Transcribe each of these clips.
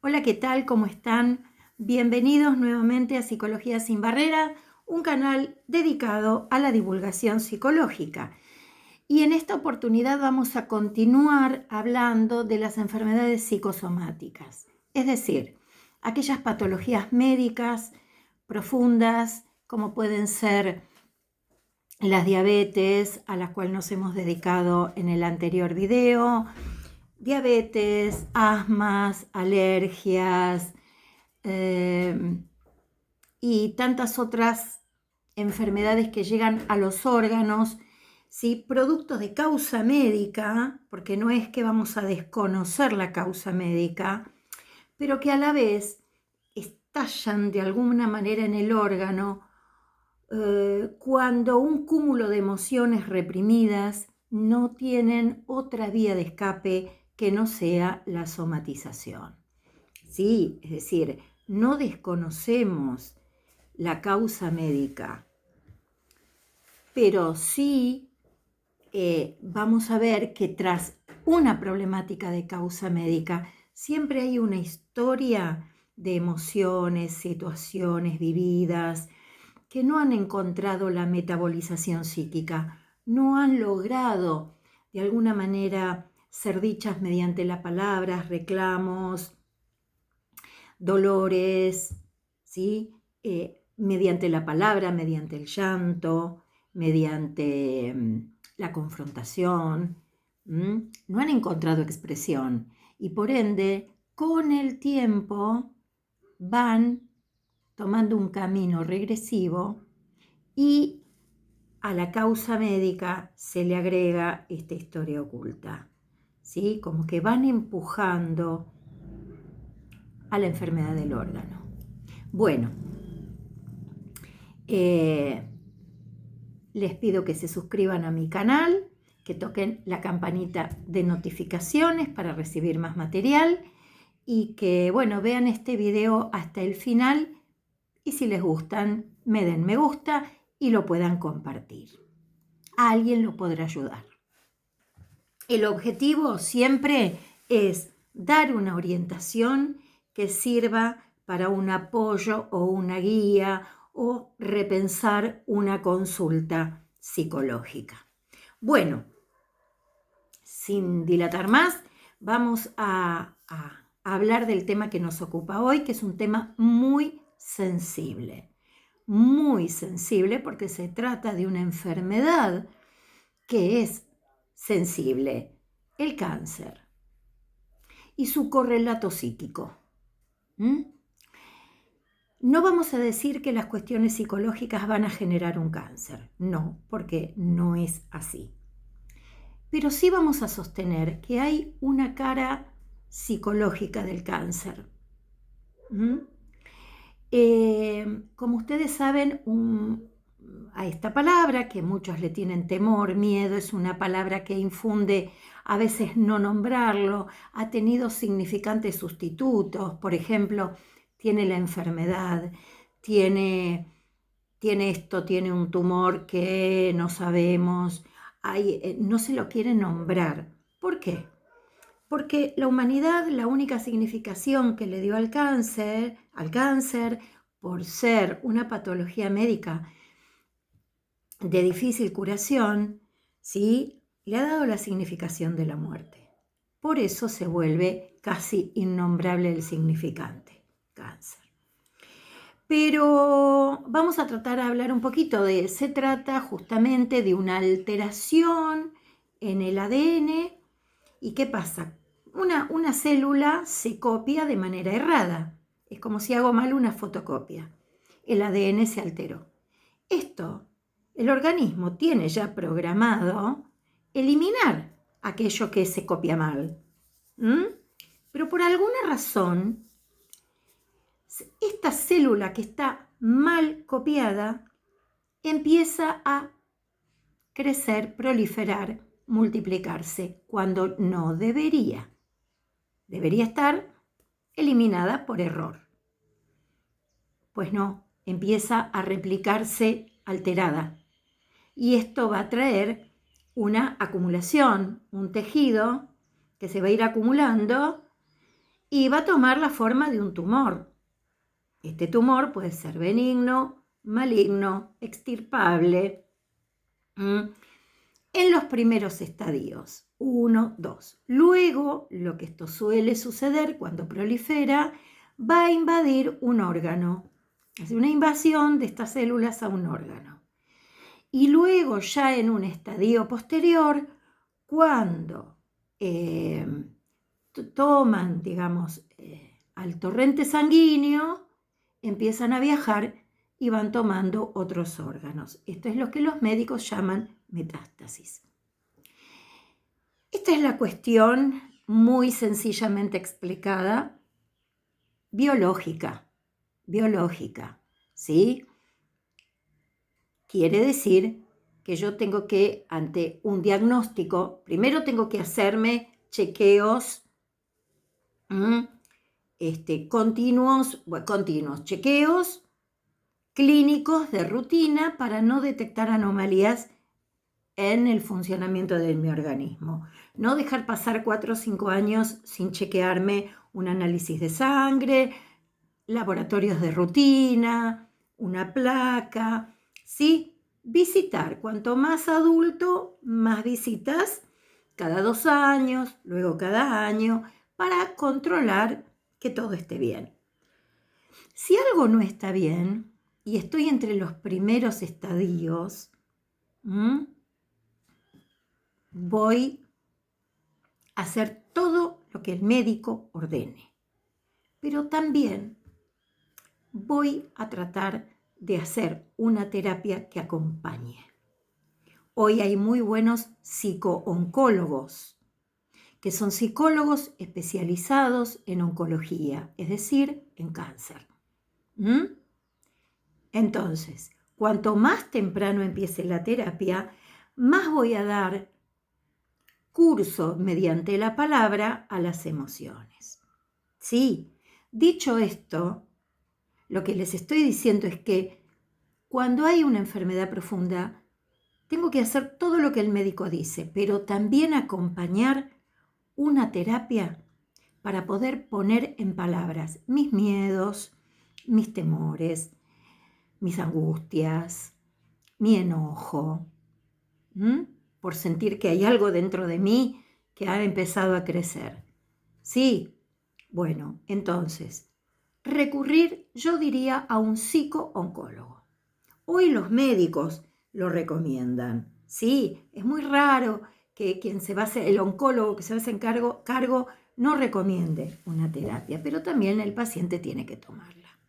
Hola, ¿qué tal? ¿Cómo están? Bienvenidos nuevamente a Psicología sin Barreras, un canal dedicado a la divulgación psicológica. Y en esta oportunidad vamos a continuar hablando de las enfermedades psicosomáticas, es decir, aquellas patologías médicas profundas como pueden ser las diabetes, a las cuales nos hemos dedicado en el anterior video, diabetes, asmas, alergias y tantas otras enfermedades que llegan a los órganos, ¿sí? Productos de causa médica, porque no es que vamos a desconocer la causa médica, pero que a la vez estallan de alguna manera en el órgano cuando un cúmulo de emociones reprimidas no tienen otra vía de escape que no sea la somatización. Sí, es decir, no desconocemos la causa médica, pero sí vamos a ver que tras una problemática de causa médica siempre hay una historia de emociones, situaciones vividas que no han encontrado la metabolización psíquica, no han logrado de alguna manera ser dichas mediante las palabras, reclamos, dolores, ¿sí? Mediante la palabra, mediante el llanto, mediante la confrontación, no han encontrado expresión y por ende, con el tiempo van tomando un camino regresivo y a la causa médica se le agrega esta historia oculta, ¿sí? Como que van empujando a la enfermedad del órgano. Bueno, les pido que se suscriban a mi canal, que toquen la campanita de notificaciones para recibir más material y que, bueno, vean este video hasta el final y si les gustan, me den me gusta y lo puedan compartir. A alguien lo podrá ayudar. El objetivo siempre es dar una orientación que sirva para un apoyo o una guía o repensar una consulta psicológica. Bueno, sin dilatar más, vamos a hablar del tema que nos ocupa hoy, que es un tema muy sensible porque se trata de una enfermedad que es sensible, el cáncer y su correlato psíquico. No vamos a decir que las cuestiones psicológicas van a generar un cáncer, no, porque no es así. Pero sí vamos a sostener que hay una cara psicológica del cáncer. Como ustedes saben, a esta palabra, que muchos le tienen temor, miedo, es una palabra que infunde a veces no nombrarlo, ha tenido significantes sustitutos, por ejemplo, tiene la enfermedad, tiene esto, tiene un tumor que no sabemos, no se lo quiere nombrar. ¿Por qué? Porque la humanidad, la única significación que le dio al cáncer, por ser una patología médica de difícil curación, ¿sí? Le ha dado la significación de la muerte. Por eso se vuelve casi innombrable el significante, cáncer. Pero vamos a tratar de hablar un poquito se trata justamente de una alteración en el ADN. ¿Y qué pasa? Una célula se copia de manera errada. Es como si hago mal una fotocopia. El ADN se alteró. Esto, el organismo tiene ya programado eliminar aquello que se copia mal. Pero por alguna razón, esta célula que está mal copiada empieza a crecer, proliferar, multiplicarse cuando no debería. Debería estar eliminada por error. Pues no, empieza a replicarse alterada. Y esto va a traer una acumulación, un tejido que se va a ir acumulando y va a tomar la forma de un tumor. Este tumor puede ser benigno, maligno, extirpable. En los primeros estadios, 1, 2. Luego, lo que esto suele suceder cuando prolifera, va a invadir un órgano. Es una invasión de estas células a un órgano. Y luego, ya en un estadio posterior, cuando toman, digamos, al torrente sanguíneo, empiezan a viajar y van tomando otros órganos. Esto es lo que los médicos llaman metástasis. Esta es la cuestión muy sencillamente explicada, biológica, ¿sí? Quiere decir que yo tengo que, ante un diagnóstico, primero tengo que hacerme chequeos continuos, chequeos clínicos de rutina para no detectar anomalías en el funcionamiento de mi organismo. No dejar pasar 4 o 5 años sin chequearme un análisis de sangre, laboratorios de rutina, una placa, ¿sí? Visitar, cuanto más adulto, más visitas, cada 2 años, luego cada año, para controlar que todo esté bien. Si algo no está bien, y estoy entre los primeros estadios, voy a hacer todo lo que el médico ordene, pero también voy a tratar de hacer una terapia que acompañe. Hoy hay muy buenos psicooncólogos, que son psicólogos especializados en oncología, es decir, en cáncer. Entonces, cuanto más temprano empiece la terapia, más voy a dar curso mediante la palabra a las emociones. Sí, dicho esto, lo que les estoy diciendo es que cuando hay una enfermedad profunda, tengo que hacer todo lo que el médico dice, pero también acompañar una terapia para poder poner en palabras mis miedos, mis temores, mis angustias, mi enojo, por sentir que hay algo dentro de mí que ha empezado a crecer. Sí, bueno, entonces, recurrir, yo diría, a un psicooncólogo. Hoy los médicos lo recomiendan. Sí, es muy raro que quien se va a hacer, el oncólogo que se va a hacer cargo no recomiende una terapia, pero también el paciente tiene que tomarla.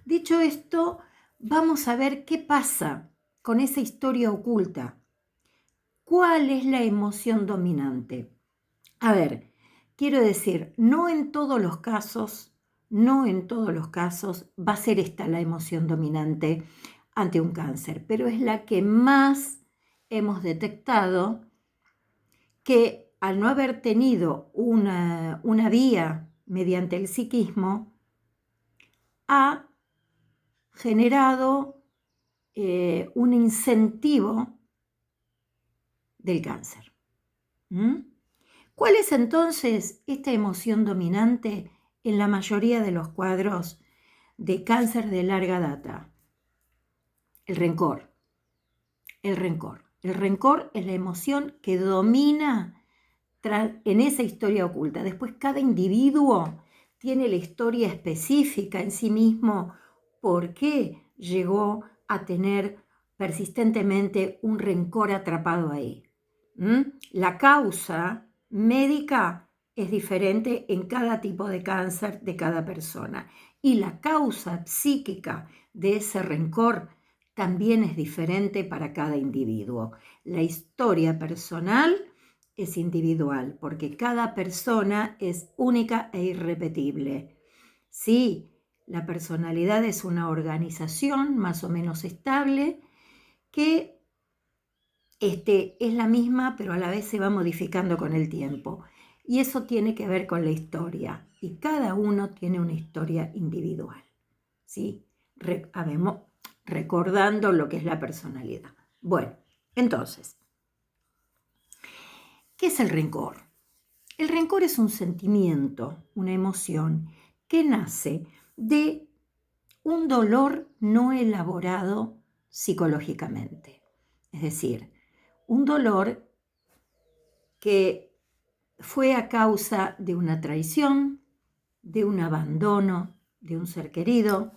Dicho esto, vamos a ver qué pasa con esa historia oculta. ¿Cuál es la emoción dominante? A ver, quiero decir, no en todos los casos va a ser esta la emoción dominante ante un cáncer, pero es la que más hemos detectado que al no haber tenido una vía mediante el psiquismo, ha generado un incentivo del cáncer. ¿Cuál es entonces esta emoción dominante en la mayoría de los cuadros de cáncer de larga data? El rencor. El rencor. El rencor es la emoción que domina en esa historia oculta. Después cada individuo tiene la historia específica en sí mismo por qué llegó a tener persistentemente un rencor atrapado ahí. La causa médica es diferente en cada tipo de cáncer de cada persona y la causa psíquica de ese rencor también es diferente para cada individuo. La historia personal es individual porque cada persona es única e irrepetible. Sí, la personalidad es una organización más o menos estable que es la misma, pero a la vez se va modificando con el tiempo. Y eso tiene que ver con la historia. Y cada uno tiene una historia individual. ¿Sí? Recordando lo que es la personalidad. Bueno, entonces, ¿qué es el rencor? El rencor es un sentimiento, una emoción que nace de un dolor no elaborado psicológicamente. Es decir, un dolor que fue a causa de una traición, de un abandono de un ser querido,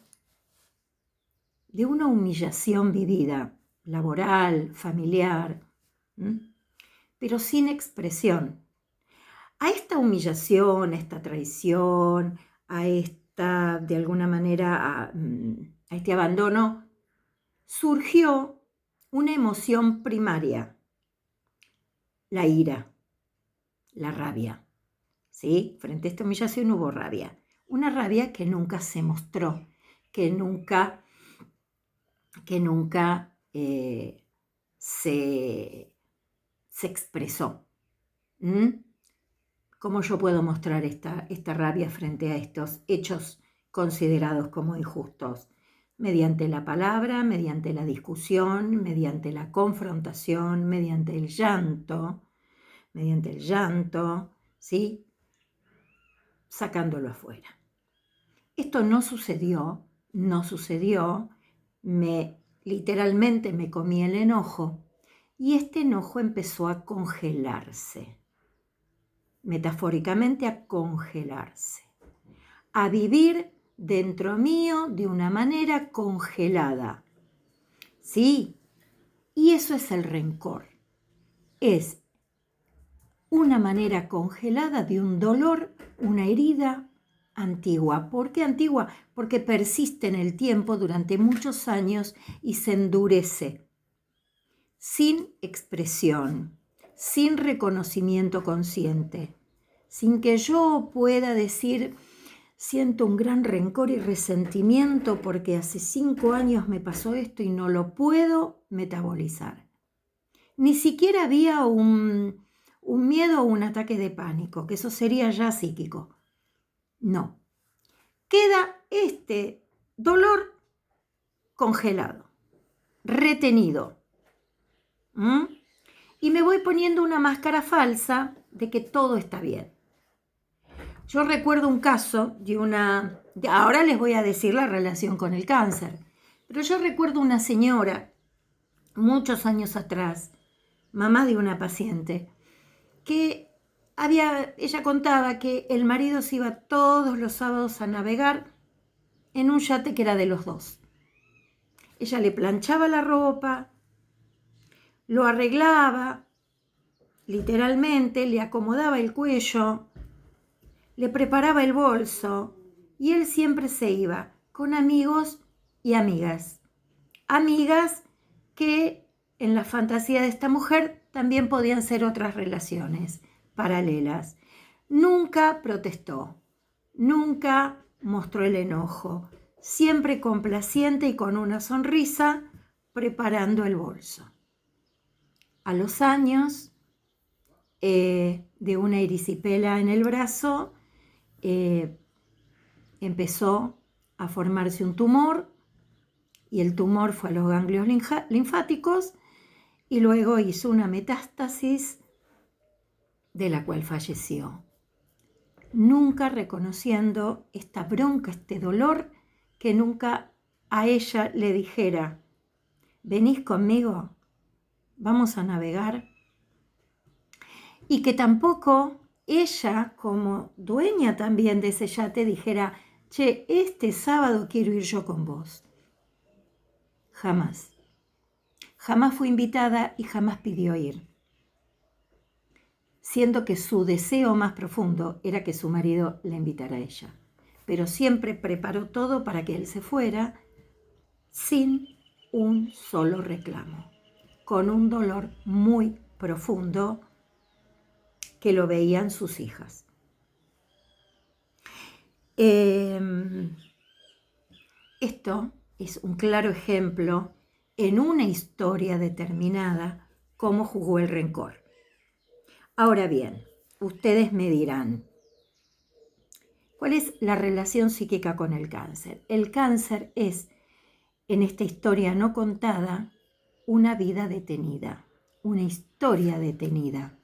de una humillación vivida, laboral, familiar, pero sin expresión. A esta humillación, a esta traición, a esta, de alguna manera, a este abandono, surgió una emoción primaria, la ira, la rabia. ¿Sí? Frente a esta humillación hubo rabia. Una rabia que nunca se mostró, que nunca se expresó. ¿Cómo yo puedo mostrar esta rabia frente a estos hechos considerados como injustos? Mediante la palabra, mediante la discusión, mediante la confrontación, mediante el llanto, ¿sí? Sacándolo afuera. Esto no sucedió, literalmente me comí el enojo y este enojo empezó a congelarse, metafóricamente a congelarse, a vivir dentro mío de una manera congelada. ¿Sí? Y eso es el rencor. Es una manera congelada de un dolor, una herida antigua. ¿Por qué antigua? Porque persiste en el tiempo durante muchos años y se endurece, sin expresión, sin reconocimiento consciente, sin que yo pueda decir, siento un gran rencor y resentimiento porque hace 5 años me pasó esto y no lo puedo metabolizar. Ni siquiera había un miedo o un ataque de pánico, que eso sería ya psíquico. No. Queda este dolor congelado, retenido. Y me voy poniendo una máscara falsa de que todo está bien. Yo recuerdo un caso ahora les voy a decir la relación con el cáncer, pero yo recuerdo una señora, muchos años atrás, mamá de una paciente, que ella contaba que el marido se iba todos los sábados a navegar en un yate que era de los dos. Ella le planchaba la ropa, lo arreglaba, literalmente, le acomodaba el cuello, le preparaba el bolso y él siempre se iba con amigos y amigas. Amigas que en la fantasía de esta mujer también podían ser otras relaciones paralelas. Nunca protestó, nunca mostró el enojo, siempre complaciente y con una sonrisa preparando el bolso. A los años, de una erisipela en el brazo, empezó a formarse un tumor y el tumor fue a los ganglios linfáticos y luego hizo una metástasis de la cual falleció, nunca reconociendo esta bronca, este dolor, que nunca a ella le dijera, venís conmigo, vamos a navegar, y que tampoco ella, como dueña también de ese yate, dijera, che, este sábado quiero ir yo con vos. Jamás. Jamás fue invitada y jamás pidió ir, siendo que su deseo más profundo era que su marido la invitara a ella. Pero siempre preparó todo para que él se fuera sin un solo reclamo, con un dolor muy profundo que lo veían sus hijas. Esto es un claro ejemplo en una historia determinada cómo jugó el rencor. Ahora bien, ustedes me dirán, ¿cuál es la relación psíquica con el cáncer? El cáncer es, en esta historia no contada, una vida detenida, una historia detenida.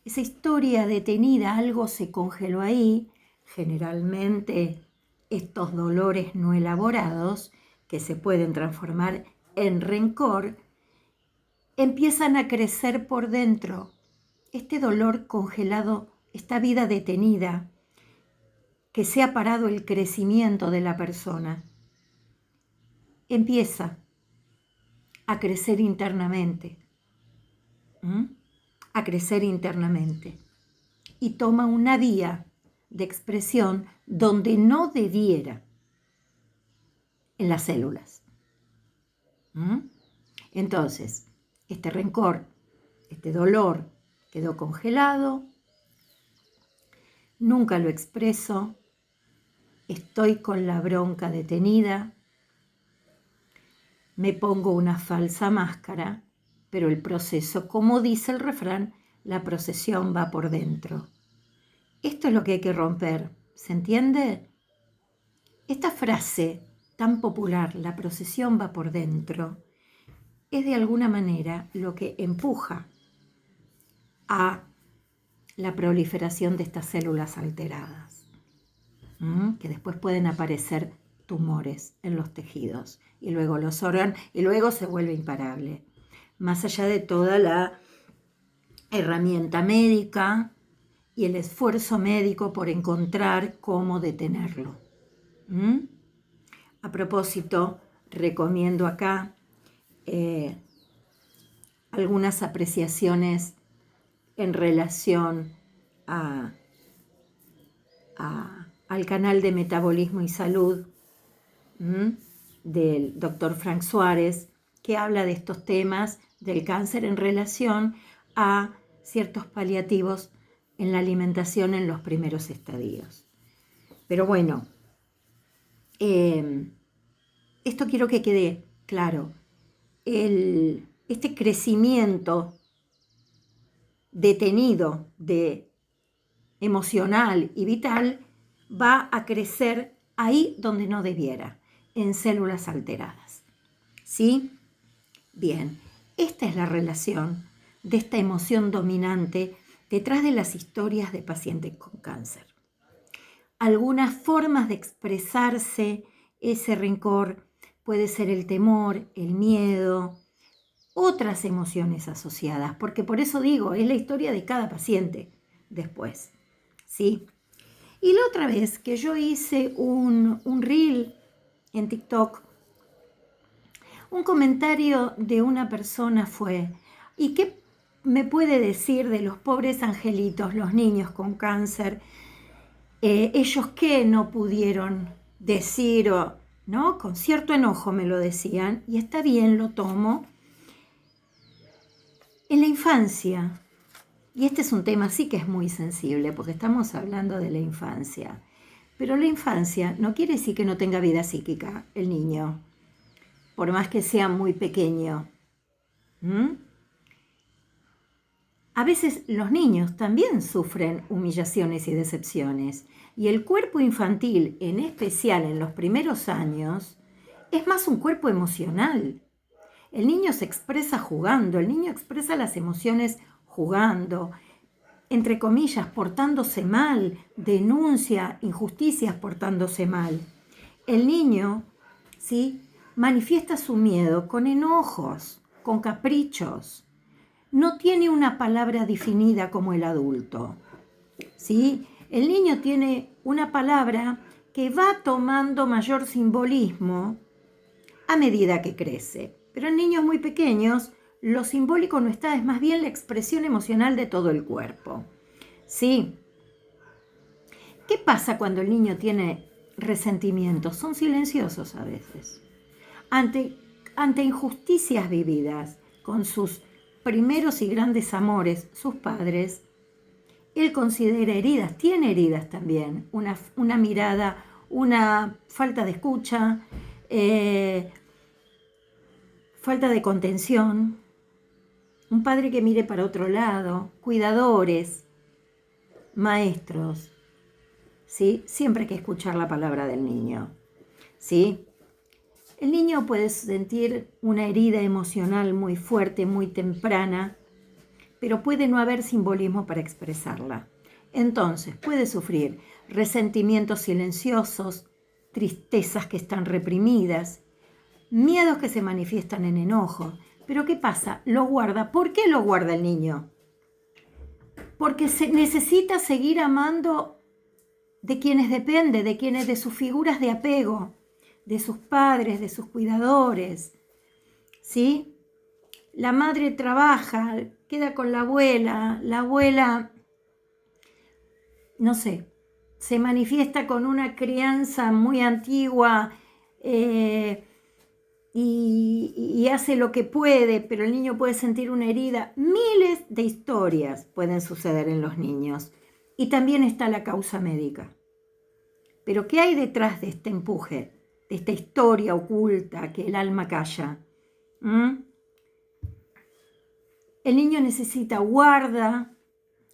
esa historia detenida, algo se congeló ahí, generalmente estos dolores no elaborados, que se pueden transformar en rencor, empiezan a crecer por dentro. Este dolor congelado, esta vida detenida, que se ha parado el crecimiento de la persona, empieza a crecer internamente, a crecer internamente, y toma una vía de expresión donde no debiera, en las células. Entonces, este rencor, este dolor quedó congelado, nunca lo expreso, estoy con la bronca detenida, me pongo una falsa máscara, pero el proceso, como dice el refrán, la procesión va por dentro. Esto es lo que hay que romper, ¿se entiende? Esta frase tan popular, la procesión va por dentro, es de alguna manera lo que empuja a la proliferación de estas células alteradas, que después pueden aparecer tumores en los tejidos y luego los órganos y luego se vuelve imparable. Más allá de toda la herramienta médica y el esfuerzo médico por encontrar cómo detenerlo. A propósito, recomiendo acá algunas apreciaciones en relación al canal de Metabolismo y Salud del doctor Frank Suárez, que habla de estos temas del cáncer en relación a ciertos paliativos en la alimentación en los primeros estadios. Pero bueno, esto quiero que quede claro. Este crecimiento detenido emocional y vital va a crecer ahí donde no debiera, en células alteradas. ¿Sí? Bien, esta es la relación de esta emoción dominante detrás de las historias de pacientes con cáncer. Algunas formas de expresarse ese rencor puede ser el temor, el miedo, otras emociones asociadas, porque por eso digo, es la historia de cada paciente después, ¿sí? Y la otra vez que yo hice un reel en TikTok, un comentario de una persona fue, ¿y qué me puede decir de los pobres angelitos, los niños con cáncer? Ellos qué no pudieron decir, ¿no? Con cierto enojo me lo decían, y está bien, lo tomo. En la infancia, y este es un tema sí que es muy sensible, porque estamos hablando de la infancia, pero la infancia no quiere decir que no tenga vida psíquica el niño, por más que sea muy pequeño. A veces los niños también sufren humillaciones y decepciones, y el cuerpo infantil, en especial en los primeros años, es más un cuerpo emocional. El niño se expresa jugando, el niño expresa las emociones jugando, entre comillas, portándose mal, denuncia injusticias portándose mal. El niño, ¿sí?, manifiesta su miedo con enojos, con caprichos. No tiene una palabra definida como el adulto, ¿sí? El niño tiene una palabra que va tomando mayor simbolismo a medida que crece. Pero en niños muy pequeños, lo simbólico no está, es más bien la expresión emocional de todo el cuerpo, ¿sí? ¿Qué pasa cuando el niño tiene resentimientos? Son silenciosos a veces. Ante injusticias vividas con sus primeros y grandes amores, sus padres, él considera heridas, tiene heridas también, una mirada, una falta de escucha, falta de contención, un padre que mire para otro lado, cuidadores, maestros, ¿sí? Siempre hay que escuchar la palabra del niño, ¿sí? El niño puede sentir una herida emocional muy fuerte, muy temprana, pero puede no haber simbolismo para expresarla. Entonces, puede sufrir resentimientos silenciosos, tristezas que están reprimidas, miedos que se manifiestan en enojo. Pero ¿qué pasa? Lo guarda. ¿Por qué lo guarda el niño? Porque necesita seguir amando de quienes depende, de sus figuras de apego, de sus padres, de sus cuidadores, ¿sí? La madre trabaja, queda con la abuela, no sé, se manifiesta con una crianza muy antigua y hace lo que puede, pero el niño puede sentir una herida. Miles de historias pueden suceder en los niños. Y también está la causa médica. Pero ¿qué hay detrás de este empuje, de esta historia oculta que el alma calla? El niño necesita guarda.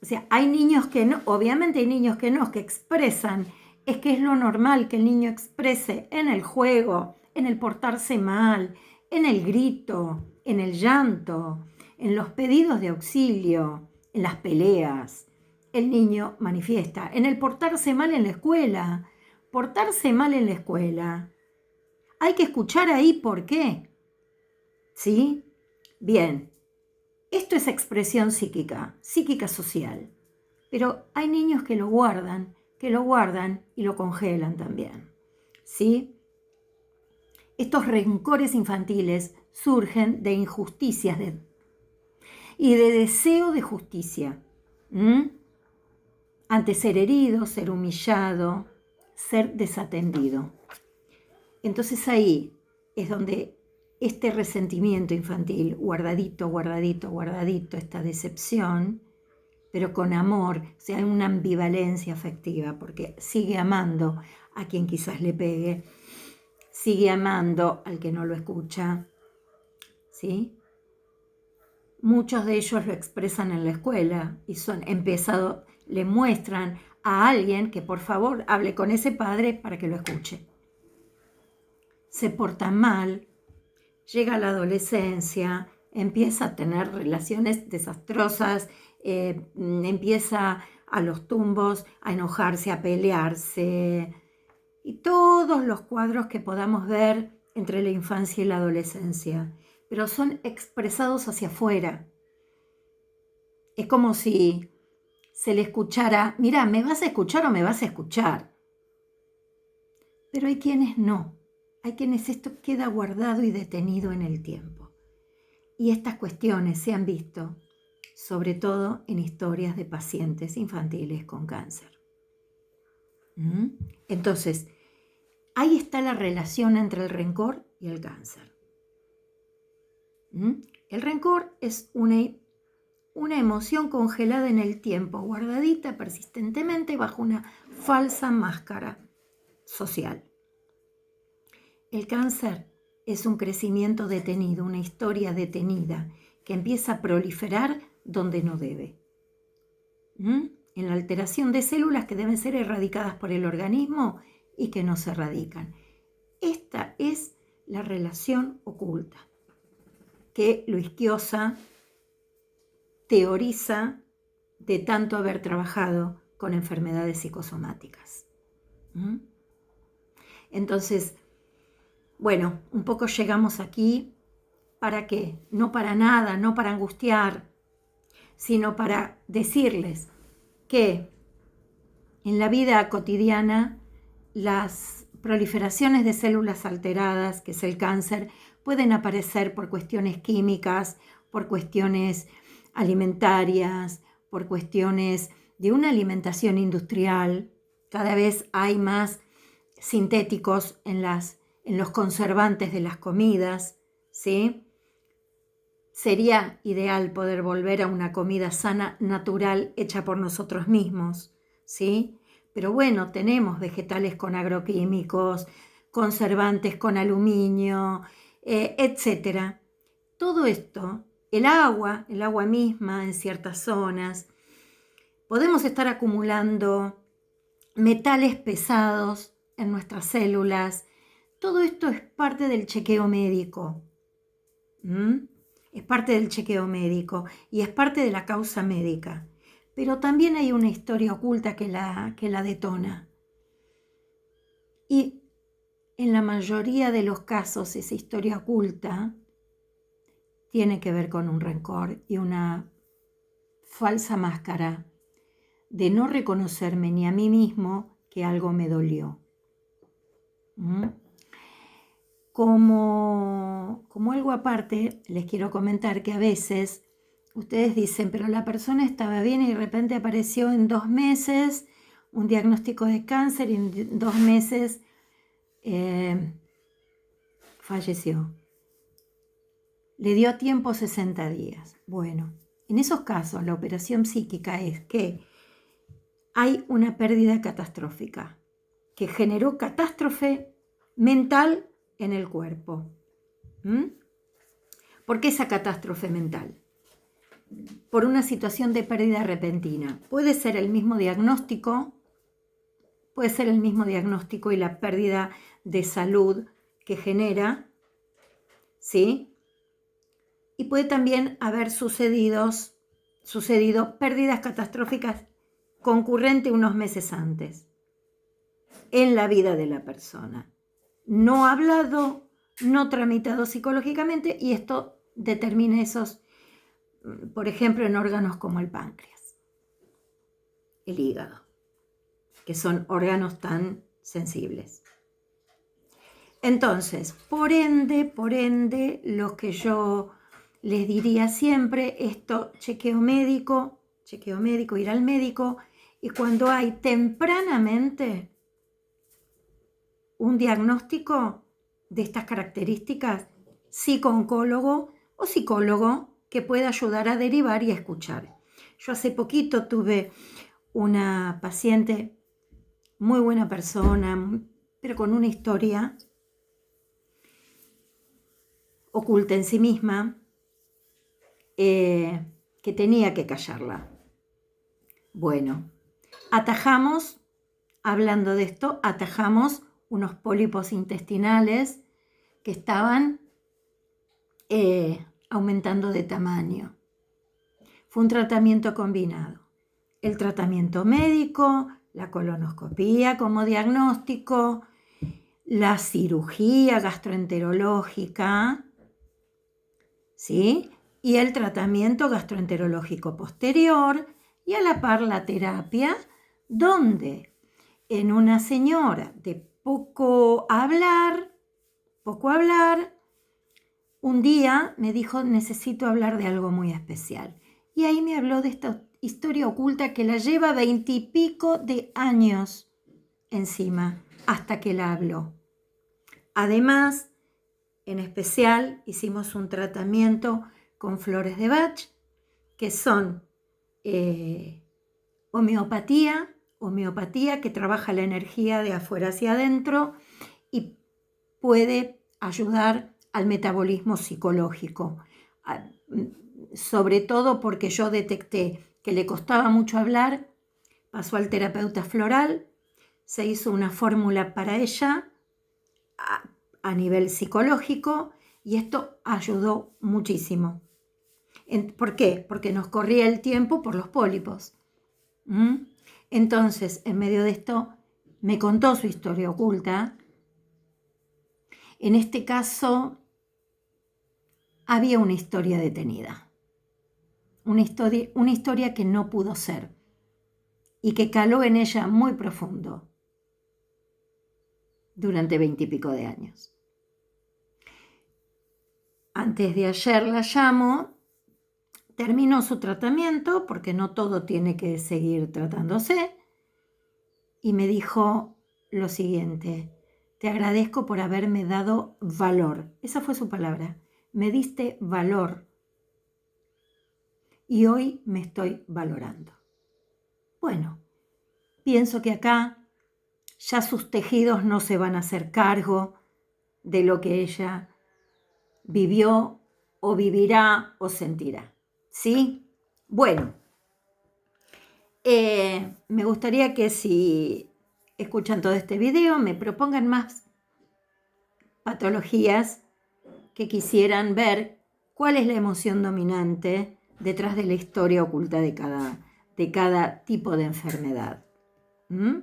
O sea, hay niños que no, obviamente hay niños que no, que expresan. Es que es lo normal que el niño exprese en el juego, en el portarse mal, en el grito, en el llanto, en los pedidos de auxilio, en las peleas. El niño manifiesta. En el portarse mal en la escuela. Portarse mal en la escuela. Hay que escuchar ahí por qué. ¿Sí? Bien. Esto es expresión psíquica social. Pero hay niños que lo guardan y lo congelan también. ¿Sí? Estos rencores infantiles surgen de injusticias y de deseo de justicia. Ante ser herido, ser humillado, ser desatendido. Entonces ahí es donde este resentimiento infantil, guardadito, esta decepción, pero con amor, o sea, una ambivalencia afectiva, porque sigue amando a quien quizás le pegue, sigue amando al que no lo escucha, ¿sí? Muchos de ellos lo expresan en la escuela y le muestran a alguien que por favor hable con ese padre para que lo escuche. Se porta mal, llega a la adolescencia, empieza a tener relaciones desastrosas, empieza a los tumbos, a enojarse, a pelearse, y todos los cuadros que podamos ver entre la infancia y la adolescencia, pero son expresados hacia afuera. Es como si se le escuchara, mira, ¿me vas a escuchar o me vas a escuchar? Pero hay quienes no. Hay quienes esto queda guardado y detenido en el tiempo. Y estas cuestiones se han visto, sobre todo en historias de pacientes infantiles con cáncer. Entonces, ahí está la relación entre el rencor y el cáncer. El rencor es una emoción congelada en el tiempo, guardadita persistentemente bajo una falsa máscara social. El cáncer es un crecimiento detenido, una historia detenida que empieza a proliferar donde no debe. En la alteración de células que deben ser erradicadas por el organismo y que no se erradican. Esta es la relación oculta que Luis Quiosa teoriza de tanto haber trabajado con enfermedades psicosomáticas. Entonces, bueno, un poco llegamos aquí, ¿para qué? No para nada, no para angustiar, sino para decirles que en la vida cotidiana las proliferaciones de células alteradas, que es el cáncer, pueden aparecer por cuestiones químicas, por cuestiones alimentarias, por cuestiones de una alimentación industrial. Cada vez hay más sintéticos en los conservantes de las comidas, ¿sí? Sería ideal poder volver a una comida sana, natural, hecha por nosotros mismos, ¿sí? Pero bueno, tenemos vegetales con agroquímicos, conservantes con aluminio, etc. Todo esto, el agua misma en ciertas zonas, podemos estar acumulando metales pesados en nuestras células. Todo esto es parte del chequeo médico. es parte del chequeo médico y es parte de la causa médica. Pero también hay una historia oculta que la detona. Y en la mayoría de los casos esa historia oculta tiene que ver con un rencor y una falsa máscara de no reconocerme ni a mí mismo que algo me dolió. Como algo aparte, les quiero comentar que a veces ustedes dicen, pero la persona estaba bien y de repente apareció en 2 meses un diagnóstico de cáncer y en 2 meses falleció. Le dio tiempo 60 días. Bueno, en esos casos la operación psíquica es que hay una pérdida catastrófica que generó catástrofe mental en el cuerpo. ¿Por qué esa catástrofe mental? Por una situación de pérdida repentina. Puede ser el mismo diagnóstico y la pérdida de salud que genera, ¿sí? Y puede también haber sucedido pérdidas catastróficas concurrentes unos meses antes en la vida de la persona. No hablado, no tramitado psicológicamente, y esto determina esos, por ejemplo, en órganos como el páncreas, el hígado, que son órganos tan sensibles. Entonces, por ende, lo que yo les diría siempre, esto, chequeo médico, ir al médico, y cuando hay tempranamente un diagnóstico de estas características, psico-oncólogo o psicólogo que pueda ayudar a derivar y a escuchar. Yo hace poquito tuve una paciente, muy buena persona, pero con una historia oculta en sí misma, que tenía que callarla. Bueno, hablando de esto, atajamos unos pólipos intestinales que estaban aumentando de tamaño. Fue un tratamiento combinado. El tratamiento médico, la colonoscopía como diagnóstico, la cirugía gastroenterológica, ¿sí? Y el tratamiento gastroenterológico posterior, y a la par la terapia, donde en una señora de poco hablar, un día me dijo, necesito hablar de algo muy especial. Y ahí me habló de esta historia oculta que la lleva 20 y pico de años encima, hasta que la habló. Además, en especial, hicimos un tratamiento con flores de Bach, que son homeopatía que trabaja la energía de afuera hacia adentro y puede ayudar al metabolismo psicológico. Sobre todo porque yo detecté que le costaba mucho hablar, pasó al terapeuta floral, se hizo una fórmula para ella a nivel psicológico, y esto ayudó muchísimo. ¿Por qué? Porque nos corría el tiempo por los pólipos. Entonces, en medio de esto, me contó su historia oculta. En este caso, había una historia detenida. Una historia que no pudo ser y que caló en ella muy profundo durante 20 y pico de años. Antes de ayer la llamo, terminó su tratamiento, porque no todo tiene que seguir tratándose, y me dijo lo siguiente: te agradezco por haberme dado valor. Esa fue su palabra. Me diste valor y hoy me estoy valorando. Bueno, pienso que acá ya sus tejidos no se van a hacer cargo de lo que ella vivió o vivirá o sentirá. ¿Sí? Bueno, me gustaría que si escuchan todo este video me propongan más patologías que quisieran ver cuál es la emoción dominante detrás de la historia oculta de cada tipo de enfermedad. ¿Mm?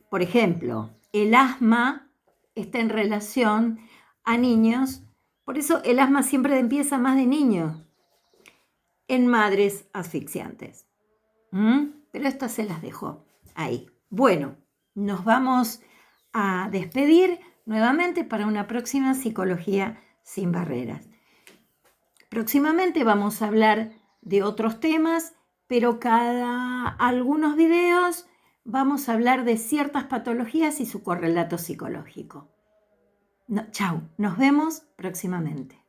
Por ejemplo, el asma está en relación a niños, por eso el asma siempre empieza más de niños, en madres asfixiantes. Pero estas se las dejo ahí. Bueno, nos vamos a despedir nuevamente para una próxima Psicología sin Barreras. Próximamente vamos a hablar de otros temas, pero cada algunos videos vamos a hablar de ciertas patologías y su correlato psicológico. No, chau, nos vemos próximamente.